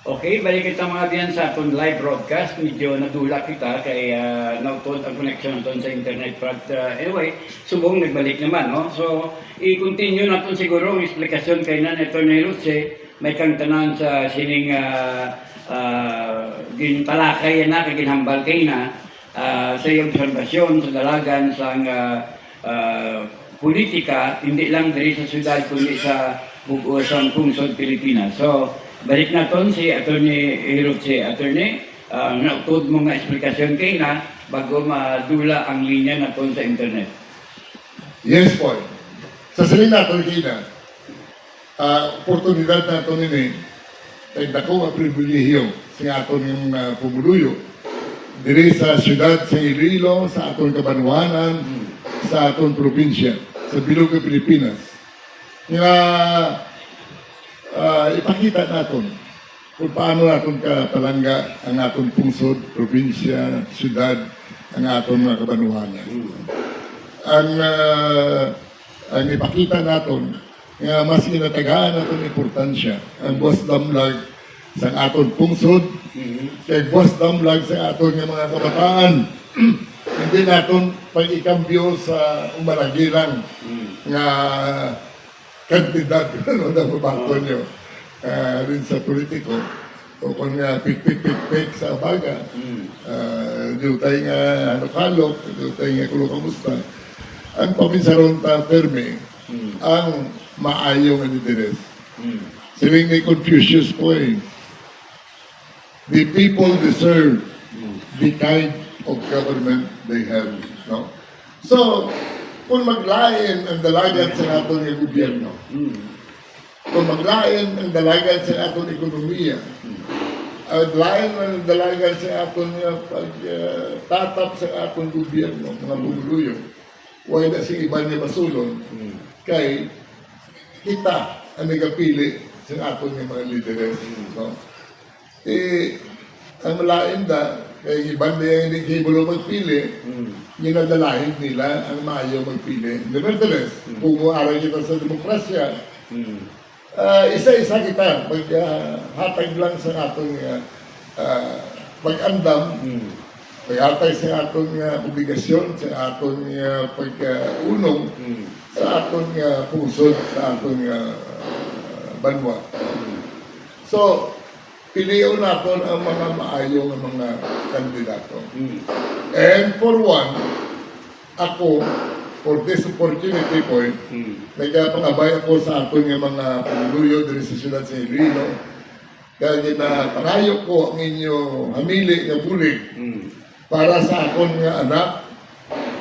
Okay, balik kita mga diyan sa atong live broadcast. Medyo nadula kita kay nautod ang connection naton sa internet. But anyway, subong nagbalik naman, no? So, i-continue naton siguro ang explikasyon kay na Attorney Luce. May kang tanan sa sining gintalakay na, kaginhambal kay na sa iyong obserbasyon sa dalagan sa politika, hindi lang diri sa syudad, kundi sa buong pungsod Pilipinas. So, balik naton si Attorney Hirotse. Attorney, nautod mo nga eksplikasyon kay na bago madula ang linya naton sa internet. Yes po. Sa saling natin kina, oportunidad natin ini, ay dako nga pribilehiyo sa aton yung pumuluyo. Diri sa siyudad sa Iloilo, sa aton kabanwanan, sa aton probinsya, sa bilog ng Pilipinas. Nga ipakita natin kung paano natin kapalangga ang aton pungsod, probinsya, siyudad, ang aton mga kabanwanan. Ang ipakita natin nga mas inatagaan natin importansya ang buwas damlag sa aton pungsod, kay buwas damlag sa aton nga mga kabataan. Hindi natin pag-ikambyo sa umaragirang nga kandidat ano na mabato nyo rin sa politiko o kung nga pik-pik-pik sa baga diyo tayo nga ano-kalok, diyo tayo nga kulo-kamusta. Ang pamisaron ta perme ang maayong anidires. Siling ni Confucius po the people deserve the kind of government they have. No? So, kung maglain ang dalagan sa atong gobyerno, kung maglain ang dalagan sa atong ekonomiya, ang lain ang dalagan sa atong pagtatap sa atong gobyerno, mga bumuluyo, huwag na sing iba niya masulon, kay kita ang nagapili sa atong mga lideres. No? Ang malain da, kaya iban na yung hindi kayo magpili, ginadalahin nila ang maayaw magpili. Nevertheless, kung araw kita sa demokrasya, isa-isa kita, maghatag lang sa atong pag-andam, pag-hatag sa atong obligasyon, sa atong pag-unong, sa atong pusod, sa atong banwa. So, piliyon natin ang mga maayong mga kandidato. And for one, ako, for this opportunity po, nagpangabay ako sa aton ng mga panguluyo dito sa siyudad sa Iloilo. Kaya panayo ko ang inyo hamili nga bulig para sa akong nga anak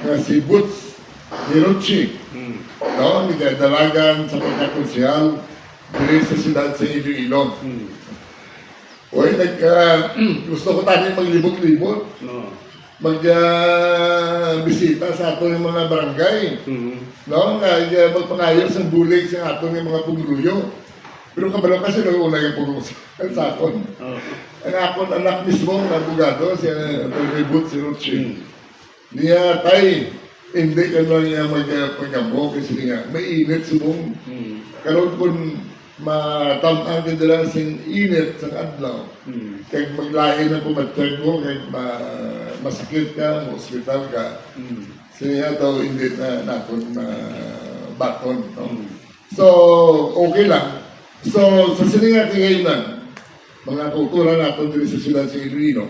nga si Boots Hirochi. No, nagdalagan sa pagkakonsyal dito sa siyudad sa Iloilo. Uy, gusto ko tayo maglibot-libot. Mag-bisita sa ato ng mga barangay. No? Magpangayos ang bulig sa ato ng mga pumuluyo. Pero kabalo kasi nag-una yung pumuluyo sa aton. Ang akon anak mismo ng abogado, si Ribut, si Rochi. Niya tay, hindi ka na niya magpagambo kasi nga, may init subong. Karoon kung matamang ka nila sa init sa adlaw. Kaya maglahi na pumatag mo, kaya masakit ka, hospital ka. Siya daw hindi na natin baton. No? So, okay lang. So, sa sininga kagayunan, mga kultura natin dito sa siyudad sa Iloilo,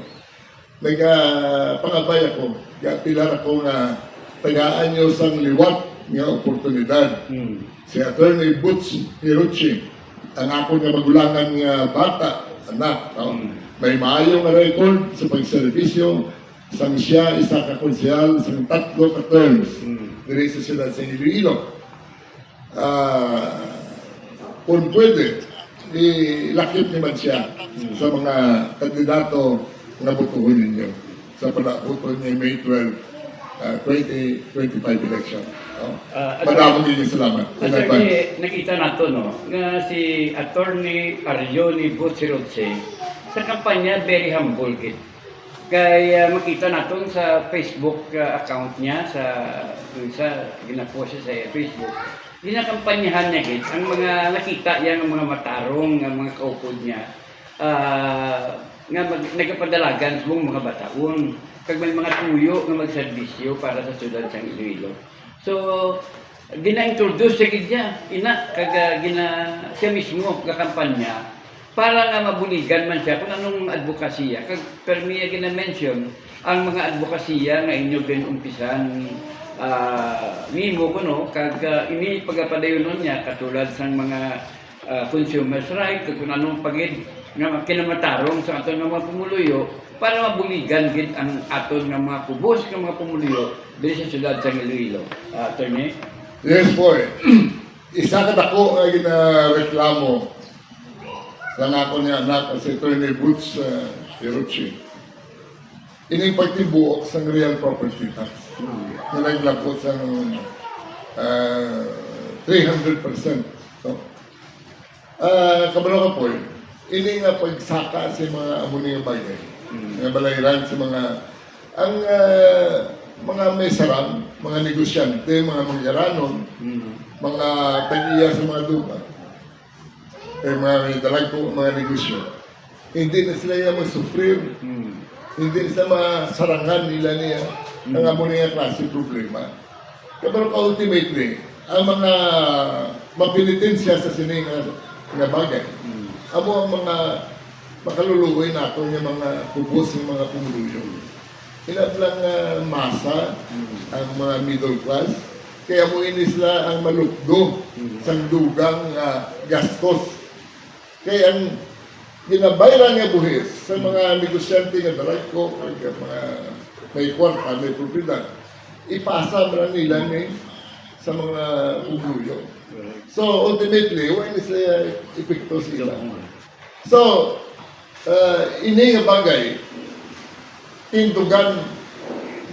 nagpangabay ako, kaya pilar ako na tagaan nyo sa liwat nga oportunidad. Si Attorney Boots Hirochi, ang ako nga magulangan nga bata, anak, no? May maayong record sa pagserbisyo, isang siya, isa ka konsyal, isang 3 ka terms, diri sa siyudad sa Iloilo. Kung pwede, ilakip naman siya sa mga kandidato na butuhin ninyo sa palabuton niya May 12, 2025 election. Madaming din salamat. Attorney, nakita nato no, nga si Attorney Arioni Butchirotse sa kampanya very humble kid. Kaya makita naton sa Facebook account niya sa ginapost sa Facebook. Ginakampanyahan niya gid ang mga nakita yan ng mga matarong, ang mga kaupod niya. nga nagapadalagan sa mga bataon kag may mga tuyo nga magserbisyo para sa syudad sa Iloilo. So gina-introduce sa gidya ina kag siya mismo nga kampanya para nga mabuligan man siya kung anong advokasya. Kag permiya gina-mention ang mga advokasya nga inyo umpisan nimo kuno kag ini pagapadayon niya katulad sang mga consumers right kung anong pagid nga kinamatarong sa aton nga mga pumuluyo para mabuligan gid ang aton nga mga kubos nga mga pumuluyo diri sa syudad sa Iloilo. Attorney? Yes, boy. Isa ka dako nga ginareklamo sa nako niya anak si Attorney Boots Hirochi. Ini pagtibuok sa real property tax. Nalaglako sa 300%. So, kabalo ka po, ini nga pagsaka sa mga amo niya bagay. Nga balayran sa mga mga may sarang, mga negosyante, mga mangyaranon, mga tag-iya sa mga lupa, mga may dalagpo, mga negosyo. Hindi na sila yung masufrir, hindi sila masarangan nila niya ang amo niya klase problema. Pero ultimately, ang mga mapinitensya sa sining nga bagay, amo ang mga makaluluoy nato yung mga kubos ng mga pumuluyo. Ilan lang masa ang mga middle class, kaya mo inisla ang malukdo sa dugang gastos. Kaya ang ginabayran nga buhis sa mga negosyante nga dalagko, mga may kwarta, may propriedad, ipasa mo nila sa mga pumuluyo. So ultimately, wala sila epekto sila. So, ini nga bagay, tindugan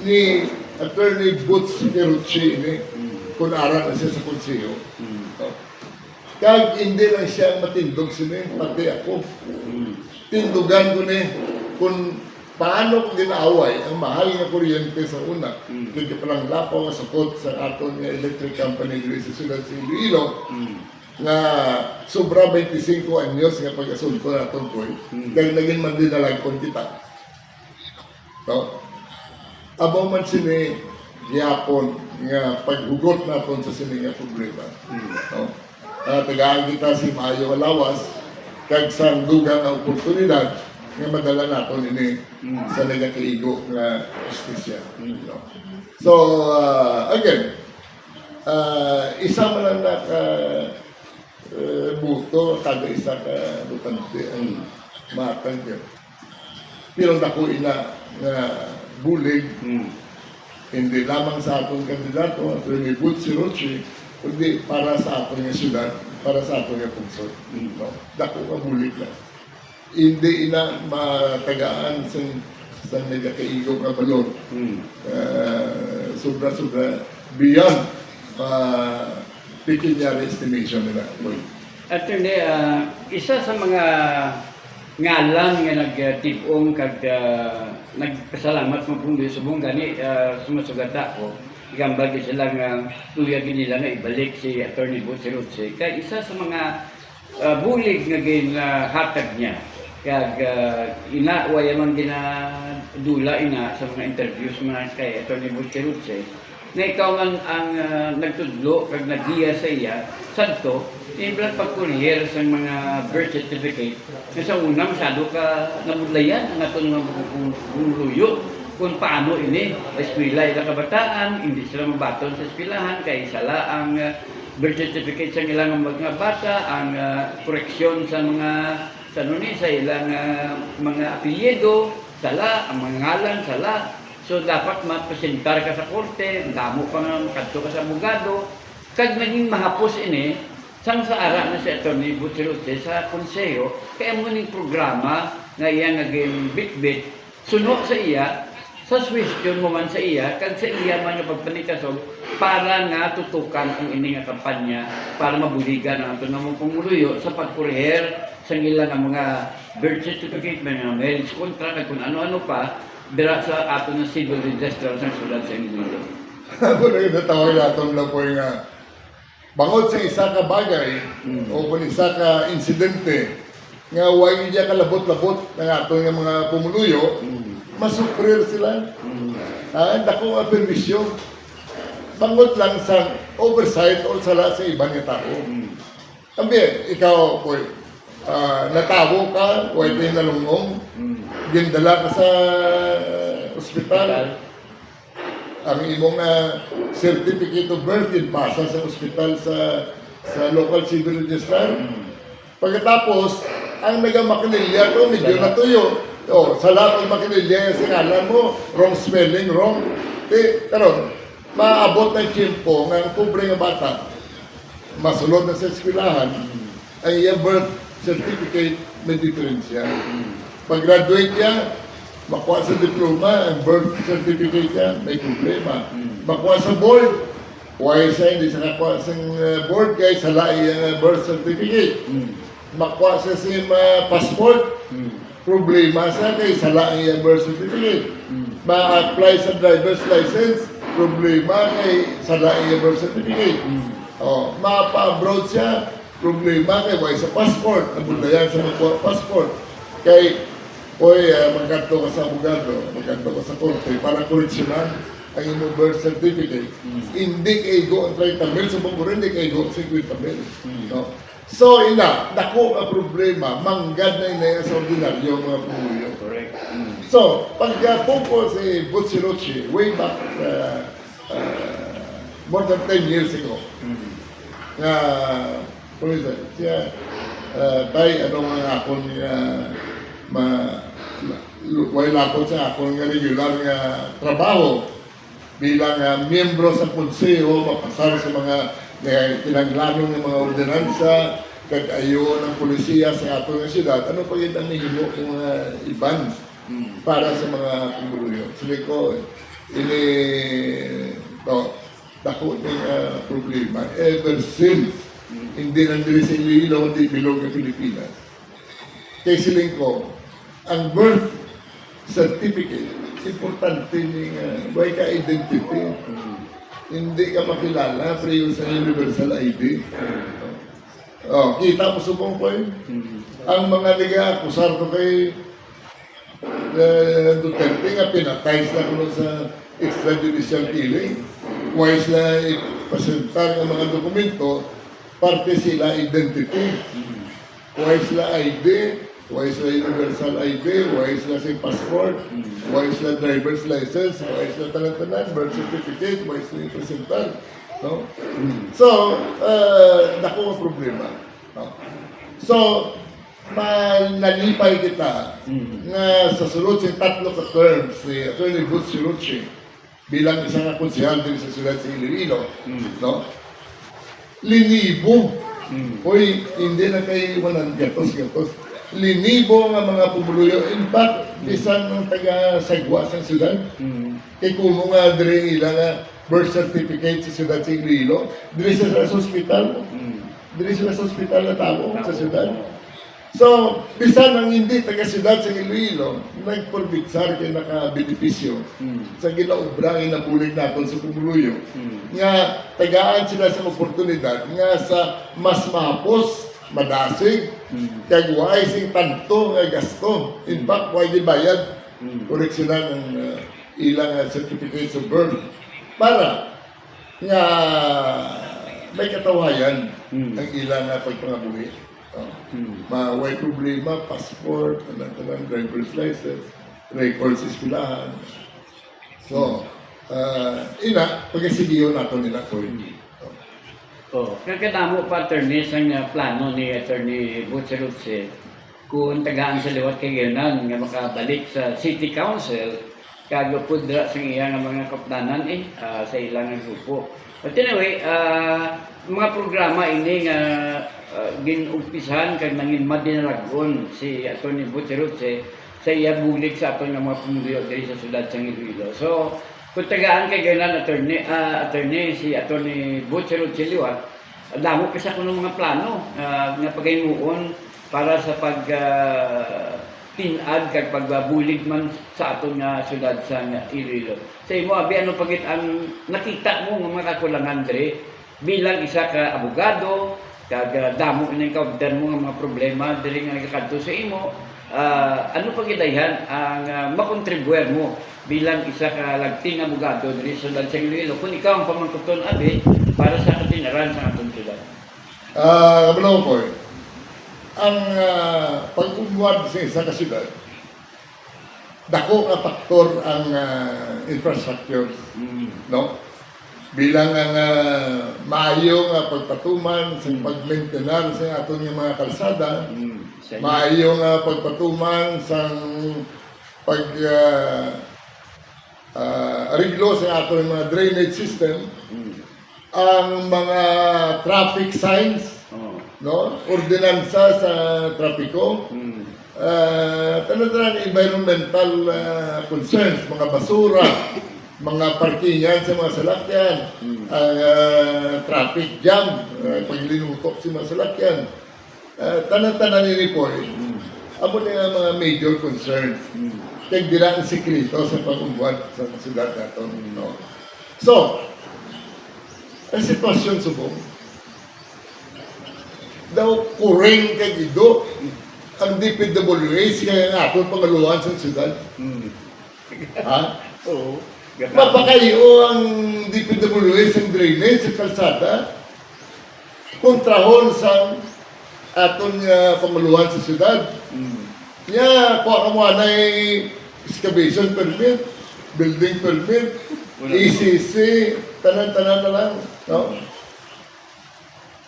ni Attorney Boots Hirochi ini kung aral na siya sa konseyo. Kag hindi lang siya matindog sila, pati ako. Tindugan ko ni kung paano ko ginaaway ang mahal nga kuryente sa una. Kaya palang lapaw nga sakot sa aton nga electric company dito sa Sudan sa Iloilo nga sobra 25 anyos nga pag-asunto na itong point. Dahil naging man din nalang kontita. So, abang man sini yapon nga paghugot naton sa sini nga problema. Tagaan kita si Mayo Alawas kag sa dugang ang oportunidad nga madala naton ini sa nagakaigo nga justisya. So, again, isa man lang buto, kada isa ka butante ang matang dyan. Pero dako ina nga bulig, hindi lamang sa atong kandidato, Attorney Boots Hirochi, kundi para sa atong nga syudad, para sa atong nga punsod. Dako ka bulig lang. Hindi ina matagaan sa nagakaigo nga balon. Sobra-sobra beyond pecuniary estimation nila. Attorney, isa sa mga ngalan nga nagtipong kag nagpasalamat mo kung subong gani sumasugata ko gambag sila nga tuyag nila na ibalik si Attorney Boots Hirochi kay isa sa mga bulig nga ginhatag niya kag ina way man ginadula ina sa mga interviews mga kay Attorney Boots Hirochi na ikaw ang nagtudlo kag nagiya sa iya sadto imblang pag-courier sa mga birth certificate na sa una masyado ka namudlayan ang ato nga buluyo kung paano ini eskwela ila kabataan hindi sila mabaton sa eskwelahan kay sala ang birth certificate sa ilang mga bata ang koreksyon sa mga sa ilang mga apelyido sala ang mga ngalan sala. So, dapat mapresentar ka sa korte, damo pa nga makadto ka sa abogado. Kag naging mahapos ini, sang sa ara na si Attorney Boots Hirochi sa konseyo, kaya mo ning programa nga iya naging bit-bit, suno sa iya, sa question mo man sa iya, kag sa iya man nga pagpanikasog, para nga tutukan ang ini nga kampanya, para mabuligan ang ato namang pumuluyo sa pagkureher sa ilang mga birth certificate, mga marriage contract, kung ano-ano pa, dira sa ato na civil registrar sa sulat sa Iloilo. Ako na yung natawag natin na po nga bangod sa isa ka bagay o kung isa ka insidente nga way niya kalabot-labot ng ato nga mga pumuluyo, masuprir sila. Dako nga permisyon. Bangot lang sa oversight o sala sa ibang nga tao. Ambi, ikaw, boy, natawo ka, way tayo nalungong, gindala ka sa ospital. Ang imong certificate of birth pasa sa ospital sa local civil registrar. Pagkatapos, ang nagamakinilya to, medyo natuyo. O, sa lahat ng makinilya, singalan mo, wrong spelling, wrong. Karon, maabot ng tiempo ng pobre nga bata, masulod na sa eskwelahan, ay yung birth certificate may diferensya. Pag-graduate niya, makuha sa diploma, ang birth certificate niya, may problema. Makuha sa board, why sa hindi sa nakuha sa board, kaya sa lai ang birth certificate. Makuha sa sim passport, problema sa kay sa lai ang birth certificate. Ma-apply sa driver's license, problema kay sa lai ang birth certificate. Ma-abroad siya, problema kay why sa passport, nabulayan sa makuha passport. Kay magkanto ka sa abogado, magkanto ka sa korte para koreksyonan ang inyong birth certificate. Hindi kayo go ang 30 mil, sa mga hindi kayo go ang 50 mil. No? So, dako ang problema, manggad na ina sa ordinaryo mga pumuyo. Correct. So, pag-focus si Butsirochi, way back more than 10 years ago, na, siya, tayo, anong mga ako niya, wala ko sa akong nga regular nga trabaho bilang miyembro sa konseho, mapasar sa mga pinaglanong ng mga ordinansa, kag-ayo ng polisiya sa ato nga siyudad, ano pa yun ang nahimo ng mga iban para sa mga pumuluyo. Sabi ko, dako ng problema. Ever since, hindi nandiri sa Iloilo, hindi bilog ng Pilipinas. Kay siling ko, ang birth certificate, importante ng way ka identity. Hindi ka makilala, pero sa universal ID. Kita mo subong ko yun. Ang mga nag-akusar ko kay Duterte nga pinatay sila ko sa extrajudicial killing. Wise na ipasentar ng mga dokumento, parte sila identity. Wise na ID, wise na universal ID, wise na si passport, wise na driver's license, wise na talantanan, birth certificate, wise na ipresentar. No? So, dako ang problema. No? So, manalipay kita nga sa sulod sa tatlo ka terms ni Atty. Butsirochi bilang isang konsehal din sa siyudad sa Iloilo. No? Linibo. Hoy, hindi na kayo iwanan gatos. Linibo nga mga pumuluyo. In fact, bisan ng taga-sagwa sa siyudad. Kaya kumo nga dire ilang birth certificate sa siyudad sa Iloilo. Dire sila sa hospital. Dire sila sa hospital na tao sa siyudad. So, bisan ang hindi taga-siyudad sa Iloilo, nagpurbiksar kayo nakabenepisyo sa ginaubrangin na bulig natin sa pumuluyo. Nga, tagaan sila sa oportunidad nga sa mas mahapos, madasig, kag sing tanto nga gasto. In fact, why di bayad, koreksyonan ng ilang certificates of birth para nga may katawayan ang ilang pagpangabuhi. May problema, passport, talang driver's license, records eskwelahan. So, pagkasigiyo nato nila ko yun. Kakadamo pa, attorney, sa plano ni Attorney Butsirochi kung tagaan sa liwat kay Gernan nga makabalik sa City Council kagapudra sa iya nga mga kaplanan sa ilang grupo. But anyway, mga programa ini nga ginumpisahan kag nangin madinalagon si Atty. Butsirochi sa iya bulig sa aton nga mga pumuluyo diri sa siyudad sa Iloilo. So, kung tagaan kay Gernan attorney si Atty. Butsirochi liwat, damo pa siya kuno mga plano nga pagaymuon para sa pag tinad kag pagbabulig man sa aton nga siyudad sa Iloilo. Sa imo abi ano pagit ang nakita mo nga mga kakulangan diri bilang isa ka abogado, kag damo kining counter mo nga mga problema diri nga nagakadto sa imo. Ano pa gidayhan ang makontribuer mo bilang isa ka lagting abogado diri sa Sudan sa Iloilo kung ikaw ang pamangkuton abi para sa katinaran sa atong syudad. Kabalaw po, ang pag-unwad sa isa ka syudad, dako ka faktor ang infrastructure, no? Bilang ang maayong pagpatuman sa pag-maintenance sa aton yung mga kalsada, maayong pagpatuman sa pag ariglo sa aton mga drainage system, ang mga traffic signs, no, ordinansa sa trapiko, tanong environmental concerns, mga basura, mga parkingan sa mga salakyan, traffic jam, paglinutok sa mga salakyan, tanan-tanan ni Ripoy, amo na mga major concerns. Kaya dira ang sikreto sa pag-unwad sa syudad natin. No? So, ang sitwasyon subong, daw kuring kay Gido, ang DPWH kaya nga atong pangaluhan sa syudad. Ha? Oo. Mapakayo ang DPWH ang drainage sa kalsada, kontrahon sa aton pangaluhan sa syudad. Nya, kung mo na excavation permit, building permit, ECC, tanan-tanan na lang. No?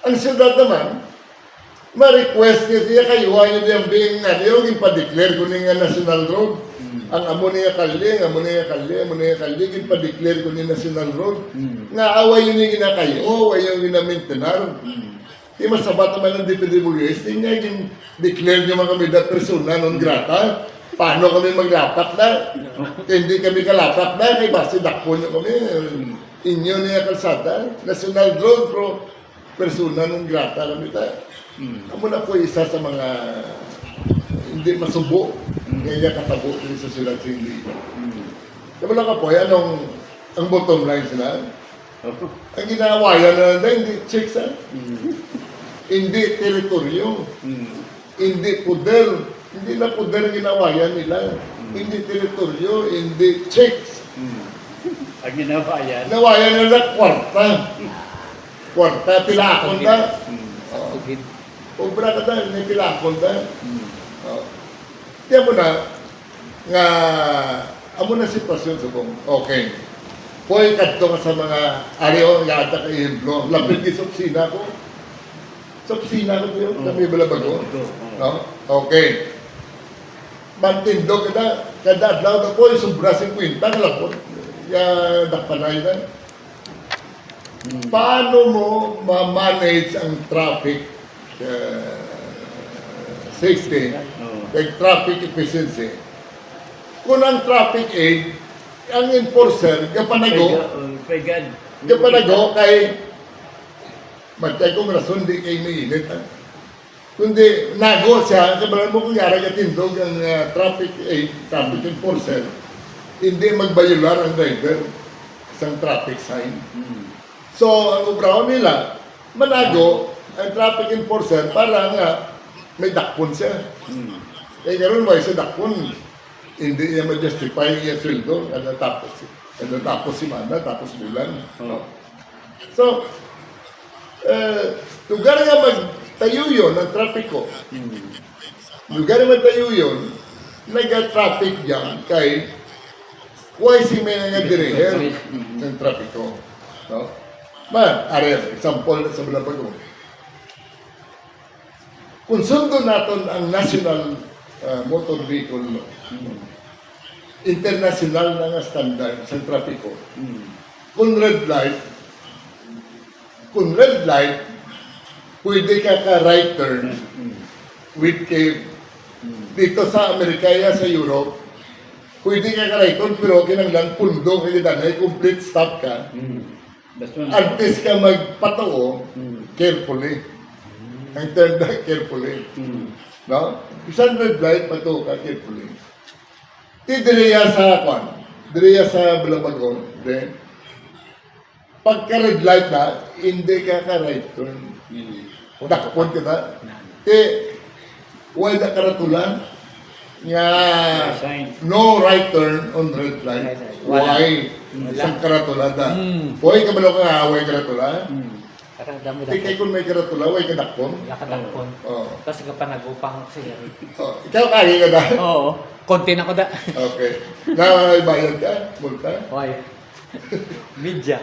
Ang syudad naman, ma-request niya siya kayo, ayaw niyang being nga, yung ipa-declare ko nga national road. Ang amo niya kalye, amo niya kalye, ipa-declare ko ni national road. Nga away yun yung ginakayo, ayaw yung ginamentenar. Di masabat naman ng DPWS, hindi niya yung declare niyo mga kami na persona non grata. Paano kami maglapat na? Hindi kami kalapat na, kay basi dakpo niyo kami. Inyo niya kalsada, national road, pero persona non grata kami tayo. Amo na po isa sa mga hindi masubo, kaya katabo din sa Sudan sa Iloilo. Diba lang ka po, anong ang bottom line sila? Ang ginawayan na hindi checks, hindi teritoryo, hindi poder, hindi na poder ang ginawayan nila, hindi teritoryo, hindi checks. Ang ginawayan. Nawayan nila kwarta, pilakon na. Obra ka na, may pilakon na. Kaya mo na, nga, amo na sitwasyon sa kong, okay. Poy kadto ka sa mga ariyo yata kay Hiblo. Lapit di sa opisina ko. Sa opisina ko yun, kami balabago. No? Okay. Mantindog kada adlaw na po, sobra 50 na lapot. Ya dakpanay na. Paano mo ma-manage ang traffic safety, like traffic efficiency? Kung ang traffic aid, ang enforcer, kapanago kay matay kong rason, di kay mainit. Kundi nago siya, kabalan mo kung yara katindog ang traffic enforcer, hindi magbayular ang driver isang traffic sign. So, ang obrawan nila, manago ang traffic enforcer para nga may dakpon siya. Eh, karoon ba isa dakpon? Hindi niya ma-justify yung sweldo, tapos si Manda, tapos bulan. So, lugar nga magtayo yun ng trapiko. Lugar nga magtayo yun, nag-traffic jam kay si may nga diriher ng trapiko. No? Example na sa Balabago. Kung sundo natin ang national motor vehicle law, international na nga standard sa trapiko. Kung red light, pwede ka ka-right turn with cave. Dito sa Amerika, sa Europe, pwede ka ka-right turn, pero kinanglan pundo, kaya danay, complete stop ka. Antes ka magpatao, carefully. Ang turn na carefully. No? Isang red light, patao ka carefully. Diriya sa Balabagon, pagka red light na, hindi ka ka right turn. Dakpon ka na. Kaya, wala karatula nga no right turn on red light. Why? Isang karatula da. Huwag ka ba lang nga away karatula? Karang dami Di kay kung may karatula, huwag ka dakpon. Lakadangkon. Oo. Tapos ka pa nag-upang siya. Oh, ikaw kaya ka na. Oo. Konti na ko da. Okay. Nabayad ka? Multa? Hoy. Media.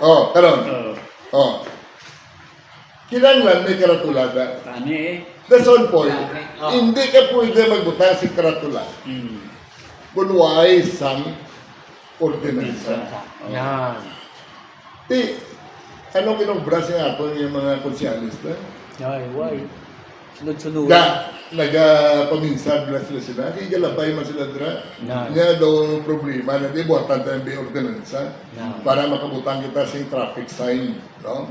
Oh, karon. Oo. Oh. Kinanglan may karatulada. Tani eh. That's on point. Oh. Hindi ka pwede magbutang sa karatula. Kung why sang ordinansa. Yan. Di, anong kinobra sa ato yung mga konsyalis na? Ay, why? Sunod-sunod. Nagapaminsan na sila. Kaya galabay man sila dira. Na. Nga daw problema na di buhatan tayo may ordinansa Na. para makabutang kita sa traffic sign. No?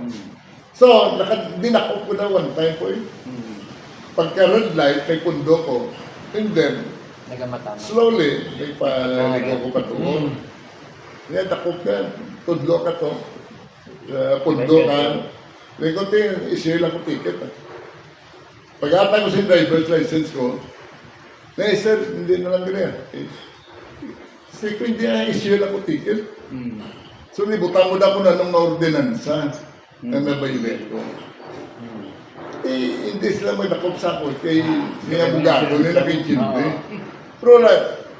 So, dinako ko na one time po eh. Pagka red light, may pundo ko. And then, Nagamatama. slowly, may paligo ko patuon. Nga, dakop ka. Tudlo ka to. Pundo ka. May konti, issue lang ko ticket. Pag-ata ko sa driver's license ko, na sir, hindi na lang ganyan. Kasi ko hindi na issue lang ko ticket. So, nibutang mo na ko na nung ordinansa na nabaylet ko. Eh, hindi sila magdakop sa ako kay mga bugado nila kay Chinde. Pero na,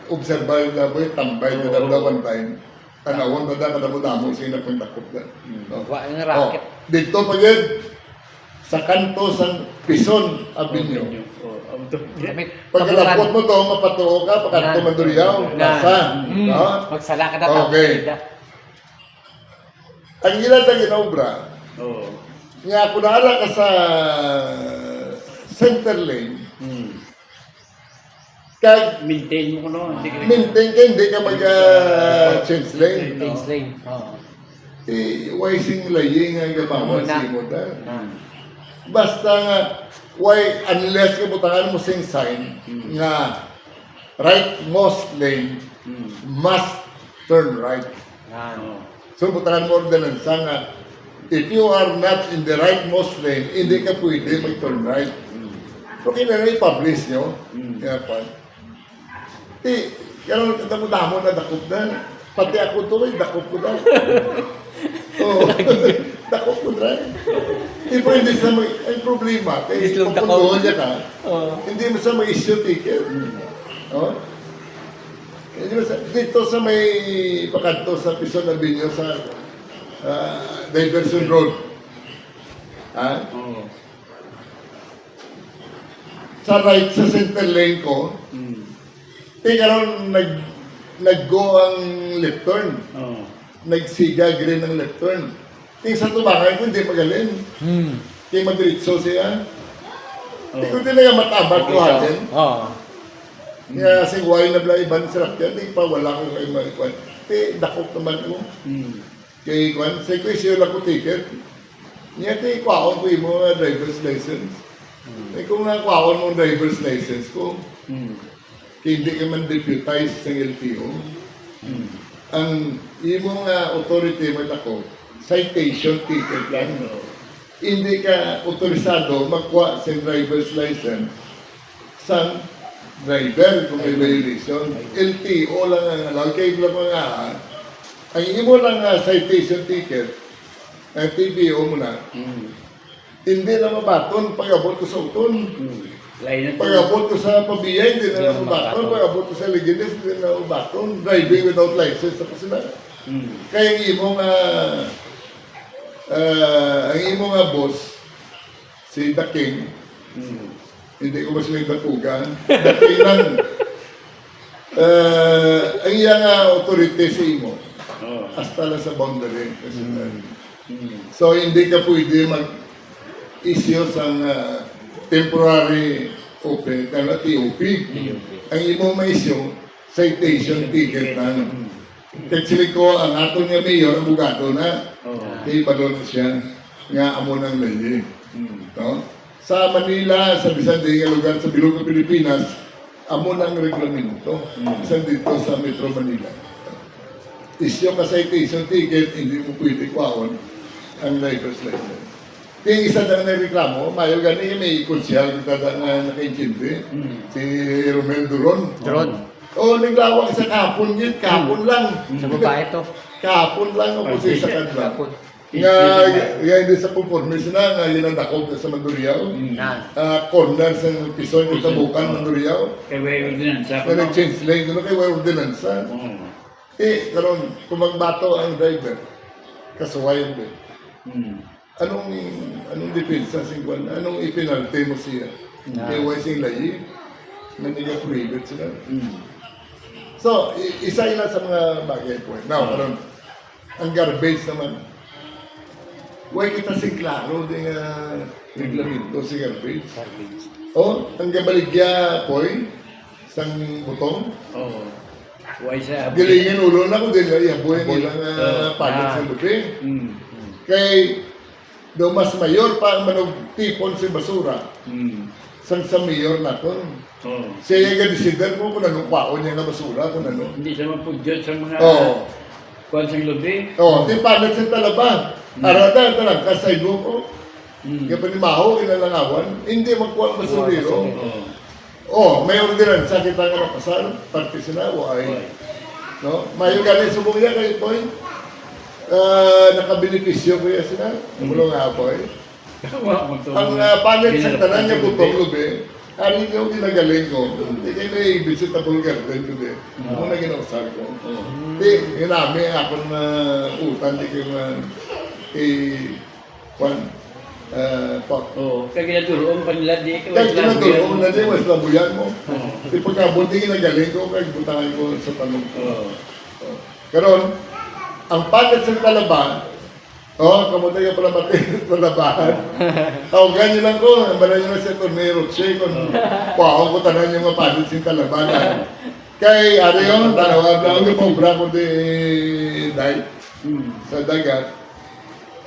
observe na ba, tambay na daw one time. Tanawon na daw kadamo-damo siya na pagdakop na. Wa ang racket. Dito pa yun, sa kanto sa Pison Avenue. Pagkalapot mo to, mapatuo ka, pagkanto Mandurriao, nasa. Magsala ka na Okay. Ang ilan na ginobra, Oo. nga kung naala ka sa center lane, kag Maintain mo ko no. Hindi ka maintain ka, hindi ka mag-change lane. Things lane. Oo. Eh, wising laying ang gabawan Muna. si mo da. Basta nga, why, unless ka butangan mo sing sign, nga rightmost lane must turn right. Yan. So, butangan mo ordinansa nga, if you are not in the rightmost lane, hindi ka pwede mag-turn right. So, kailangan i-publish nyo. Kaya pa. Eh, kaya damo-damo na dakop na. Pati ako to, dakop ko na. Oo, dakop ko na. Di ba hindi sa may problema? Kaya Islong dakop. papundoon niya ka, Oo. hindi mo sa mag-issue ticket. Oh? Hindi mo sa, dito sa may pakanto sa Pison Avenue sa Diversion Road. Ha? Oo. Sa right sa center lane ko, karon nag-go ang left turn. Oo. Nagsiga green ang left turn. Sa tubakan ko, hindi magaling. Kaya madiritso siya. Hindi ko din na matabat ko atin. Oo. Kaya sing why na bla ibang sarap yan, hindi pa wala ko kayo malikwan. Dakot naman ko. Kaya kwan, say ko issue lang ko ticket. Niya kaya kwaon ko yung mga driver's license. Eh kung nakwaon mo driver's license ko, kaya hindi ka man deputize sa LTO. Ang imong authority mo ako, citation ticket lang. Hindi ka otorisado magkuha sa driver's license sa driver kung may violation. LTO lang ang alam. Kaya lang mga ang imo lang citation ticket, ang TBO mo na, hindi na mabaton pag-abot ko sa uton. Lain na to. Pag-abot ko sa pabiya, hindi na mabaton. Pag-abot ko sa legilis, hindi na mabaton. Driving without license ako sila. Kaya ang imong boss, si The King, hindi ko ba silang dapugan, The King lang, ang iyang authority sa imo, hasta lang sa boundary. So, hindi ka pwede mag-issue sa temporary open, TOP. Ang imong ma-issue, citation ticket lang. Actually ko, ang ato niya mayor, abogado na. Kaya pa doon siya, nga amo ng lady. No? Sa Manila, sa bisan din nga lugar sa Bilog ng Pilipinas, amo ng reglamento. Bisan dito sa Metro Manila. Issue ka citation ticket, hindi mo pwede kwaon ang driver's license. Yung isa na reklamo, mayo gani may konsyal kita na nakaintindi. Si Romel Duron. Drone. Naglawak sa kapon yun, kapon lang. Sa babae to. Kapon lang ako sa isa kanila. Kapon. Nga, hindi sa conformist na, nga yun ang dakog sa Mandurriao. Na. Corner sa piso yung tabukan Mandurriao. Kay way ordinansa. Kaya nag-change lane, doon kay way ordinansa. Karon kung magbato ang driver, kasuwayan din. Anong depensa singkwan? Anong ipinalty mo siya? Kaya sing layi, naniga-prohibit sila. So, isa yun sa mga bagay po. Now, karon ang garbage naman. Huwag kita sing klaro din reglamento si garbage. Ang gabaligya po, isang butong. Why sa Gilingin ulo na ko din, ihabuhin nilang palit sa lupi. Kay, do mas mayor pa ang manugtipon sa basura. Sa mayor na to. Siya yung ga-decider mo kung anong kwaon niya na basura, kung ano. Hindi siya mapudyot sa mga kuwan sa lubi. Di palit sa talaba. Arada, talang kasaygo ko. Kaya panimaho, inalangawan, hindi magkuha ang basurero. May ordinansa kita nga napasal, parte sinawa ay. No? Mayo galing subong niya kay Boy. Nakabenepisyo ko yan sila. Namulong nga po eh. Ang palit sa tanan niya butong lubi, ari yung ginagaling ko. Hindi kayo na i-visit na garden lubi. Ano na ginausar ko. Hindi, hinami ako na utan, di kayo Kaya ginaturoon pa nila di. Kahit ginatulong na di, mas labuyan mo. Di pagkabunti ginagaling ko, kahit butangan ko sa tanong ko. Karon, ang palit sa talaban, kamuntay ka pala mati sa talabahan. Tawagan niyo lang ko, ang balay niyo na sa tornero, kung pahong ko tanan yung mga palit sa talaban. Kay, ano yun, tanawa na yung pambra ko di dahil sa dagat.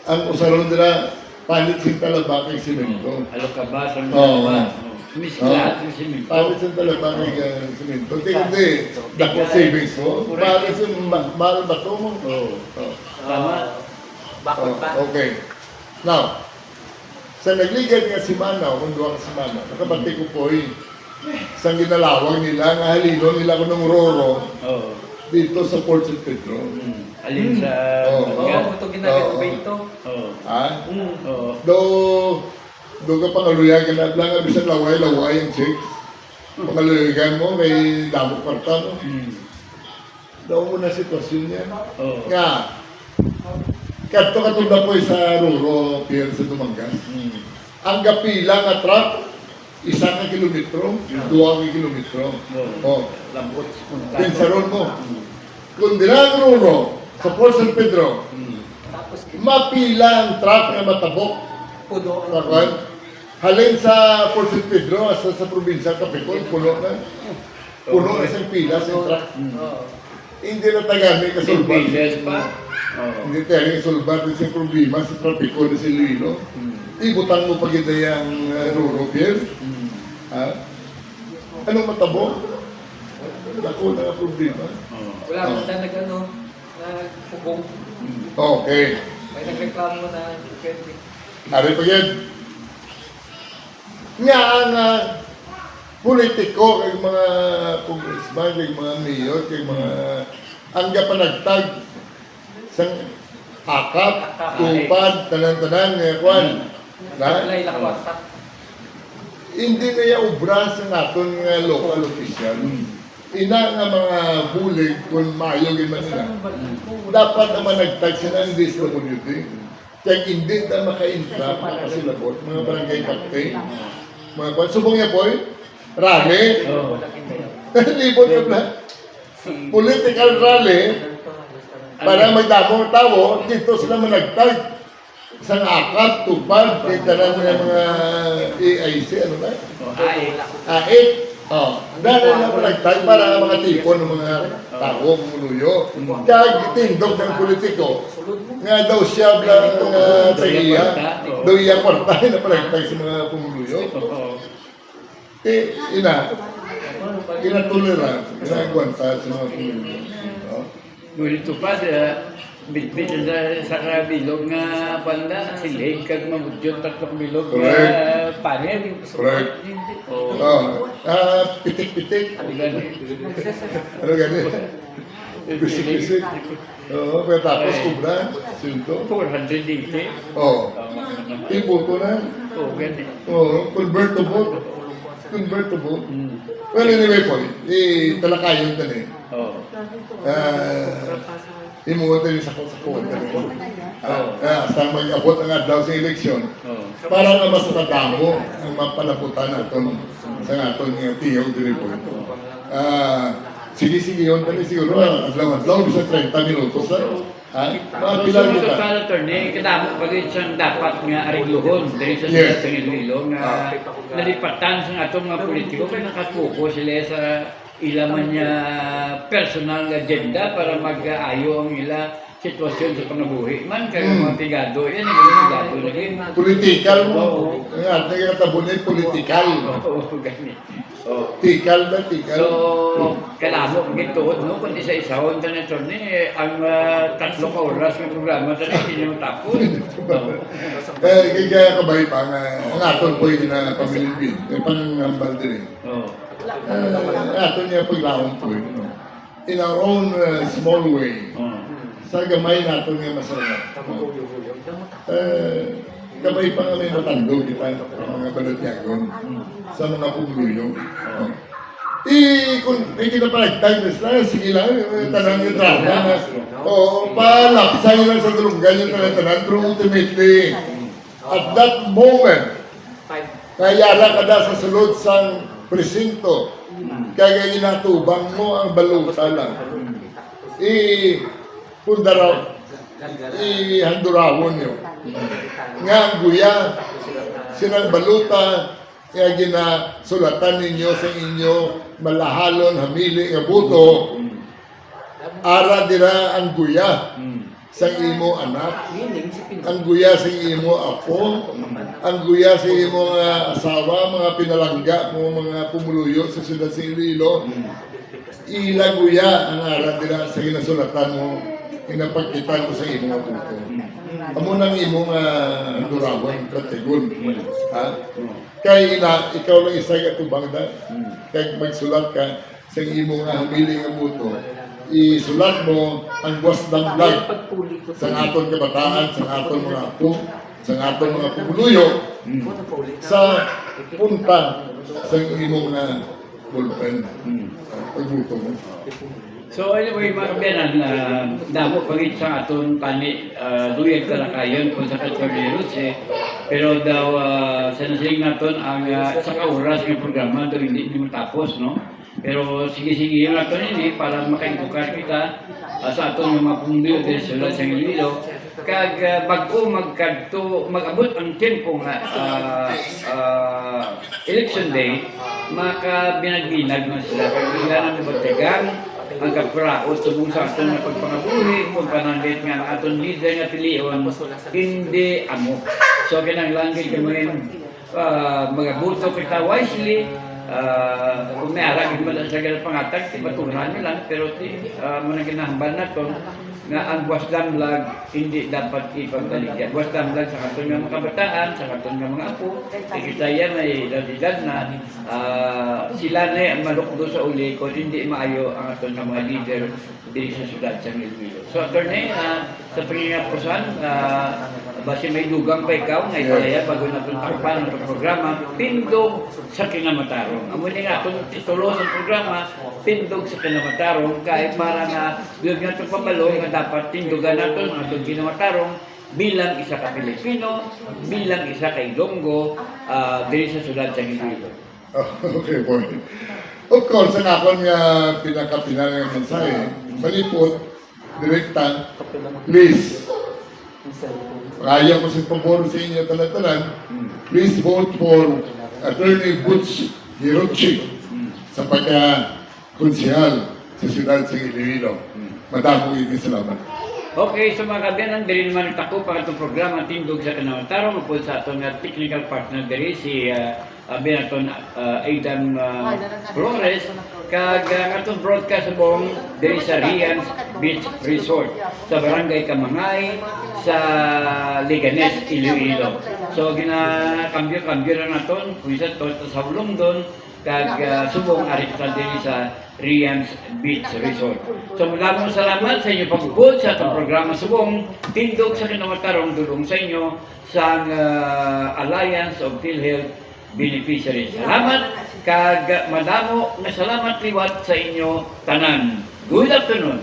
Ang usaron nila, palit sa talaba kay simento. Alo ka ba sa mga Miss lahat ng simento. Palit sa talaba kay simento. Hindi, dako savings mo. Palit sa mahal ba ito mo? Tama. Bakit ba? Okay. Now, sa nagligad nga si Manaw, kung duwang si Manaw, nakabati ko po sa ginalawang nila, nga halino nila ko ng Roro dito sa Port San Pedro. Alin sa Ito ginagawa ba ito? Do ka pangaluyagan na lang, bisan laway ang chicks. Pangaluyagan mo, may damo kwarta mo. Daw mo na sitwasyon niya. Nga, kato katulad po sa Roro, Pier sa Dumangas. Ang gapila nga truck, 1 kilometro, 2 kilometro. Lambot. Pinsaron mo. Kung dinang Roro, sa Port San Pedro, mapila ang truck na matabok. Pudo. Halin sa Port San Pedro, sa probinsya, Kapitol, puno na. Puno na sa pila sa truck. Hindi na tagami kasulban. Hindi tayo sulban din sa problema sa trapiko na si Luino. Ibutang mo pag ito yung Roro Pier. Anong matabo? Ako na nga problema. Wala mo na nagpugong. Okay. May nagreklamo na pwede. Ari pa yan. Nga ang politiko, kay mga congressman, kay mga mayor, kay mga angga panagtag sa akap, tupad, tanan-tanan, nga kwan. Lay lakwatak. Hindi kaya ubra sa naton nga local official. Ina nga mga bulig kung mayo man nila. Dapat naman nagtag sila ng DSWD. Kaya hindi na maka-intra makasilabot mga barangay captain. Mga kwan. Subong niya po rally. Libot ka pala. Political rally. Para magdamo ang tao, dito sila managtag. Isang akap, tupad, kita na mga AIC, ano ba? AIC. Dahil na panagtag para makatipon ng mga tao, muluyo. Kaya tindog ng politiko, nga daw siya lang tagiya, daw iya kwarta na panagtag sa mga pumuluyo. Inatulera, inagwanta sa mga pumuluyo. Ngunit ito pa, Bitbit sa bilog nga banda, silig kag mamudyot tatlong bilog Correct. nga panel. Correct. Oh. Pitik-pitik. Ano gani? Ano ganun? Bisik-bisik. Oo, pero tapos kubra. Sinto. 480. Oo. Iboto na. Oh, gani. Oo, convertible. Convertible. Mm. Well, anyway po, talakayin ka na eh. Oh. Imungot na yung sakot-sakot ka na sa mag-abot ang adlaw sa eleksyon, Oh. para nga mas matamo ang mapalaputan natin sa aton nga tiyaw diri po. Sige yun kami siguro, adlaw-adlaw, bisa 30 minutos lang. Mga So, pilar sunod kita. pa na turne, kadamo pa rin siyang dapat nga arigluhon dahil sa Yes. sa Iloilo nga nalipatan sa atong mga politiko kaya nakatuko sila sa ilaman niya personal agenda para mag-aayo ang ila sitwasyon sa pangabuhi. Man kayo mga pigado, yan ang mga pigado lagi. Politikal mo. Nga, nagkatabunin politikal. Oo, gani. Oh. Tikal na, tikal. So, kalamo gituod no kundi sa isahon ta na turne ang 3 ka oras ng programa sa hindi mo tapos. Kaya kabay pa nga, ang aton po yung pamilipin, panghambal din eh. Oh. Aton niya paglaon po yun. No? In our own small way, Oh. sa gamay natin nga masarap. Gamay pa nga may matando kita, mga balotyagon, sa mga pumulyo. Kung may kinapaligtay na sige lang, tanang yung drama. Oo, palapsay lang sa tulunggan yung tanang, pero ultimately, at that moment, kayara ka na sa sulod sa presinto, kaya ginatubang mo ang baluta lang. Ihandurawon yun. Nga ang guya, sinang baluta, kaya ginasulatan ninyo sa inyo malahalon, hamili, nga buto, ara dira ang guya sa imo anak, ang guya sa imo apo, ang guya sa imo asawa, mga pinalangga mo, mga pumuluyo sa siyudad sa Iloilo, ila guya ang ara dira sa ginasulatan mo, pinapagkitan ko sa imo nga buto. Amo nang imo nga durawan kategon. Ha? Kay ikaw lang isa ka tubang da. Kay magsulat ka sa imo nga hamili nga buto. Isulat mo ang wasdang vlog sa aton kabataan, sa aton mga apo, sa aton mga pumuluyo, sa punta sa imo nga bulpen. Pagbuto mo. So anyway, mga kabiyanan, damo pagit sa aton pani duyag talakayon kung sa Kalcordilleros pero daw sa nasiling naton ang sa kauras ng programa daw hindi matapos, no? Pero sige yung naton ini para makaintukar kita sa aton mga pumulyo dahil sa Iloilo kag bago mag-abot ang tempo nga election day, makabinag-binag na sila kag kailangan na batagan ang kapraot subong sa aton nga pagpangabuhi kung pananggit nga ang aton leader nga pilion hindi amo. So kinahanglan kay kamayin magabuto kita wisely. Kung may aragin mo lang sa ganang pangatag, maturan nyo lang, pero muna kinahambal na to nga ang wasdam lag hindi dapat ipagdaligyan. Wasdam lag sa katon nga mga kabataan, sa katon nga mga apo, kita yan ay edad na sila na ang malukdo sa uli kung hindi maayo ang aton nga mga leader dito sa syudad sa Iloilo. So attorney, sa pangingapusan, basi may dugang pa ikaw, ngay palaya bago natin takpan ang programa, pindog sa kinamatarong. Amo ni nga, itong titulo sa programa, pindog sa kinamatarong, kahit para nga, yun nga itong pabalo, nga dapat tindugan natin ang itong kinamatarong bilang isa ka Pilipino, bilang isa ka Ilonggo, dito sa syudad sa Iloilo. Okay, boy. Of course, ang akon nga pinakapinal nga mensahe, malipot, direkta, please, kaya ko sa pabor sa inyo tanan-tanan, please vote for Attorney Butch Hirochi sa pagka-konsihal sa siyudad sa Iloilo. Madamong salamat. Okay, so mga kabiyanan, diri naman tako pa itong programa Tindog sa Kanawang Tarong upod sa aton nga technical partner diri si Binaton Aidan Flores kag atong broadcast subong diri sa Rian Beach Resort sa Barangay Kamangay sa Liganes, Iloilo. So ginakambyo-kambyo na naton kung isa to sa hulong doon kag subong ari kita diri sa Rian Beach Resort. So mula mong salamat sa inyo pag-upod sa atong programa subong Tindog sa Kanawang Tarong dulong sa inyo sa Alliance of PhilHealth Beneficiaries. Salamat kag madamo nga salamat liwat sa inyo tanan. Good afternoon.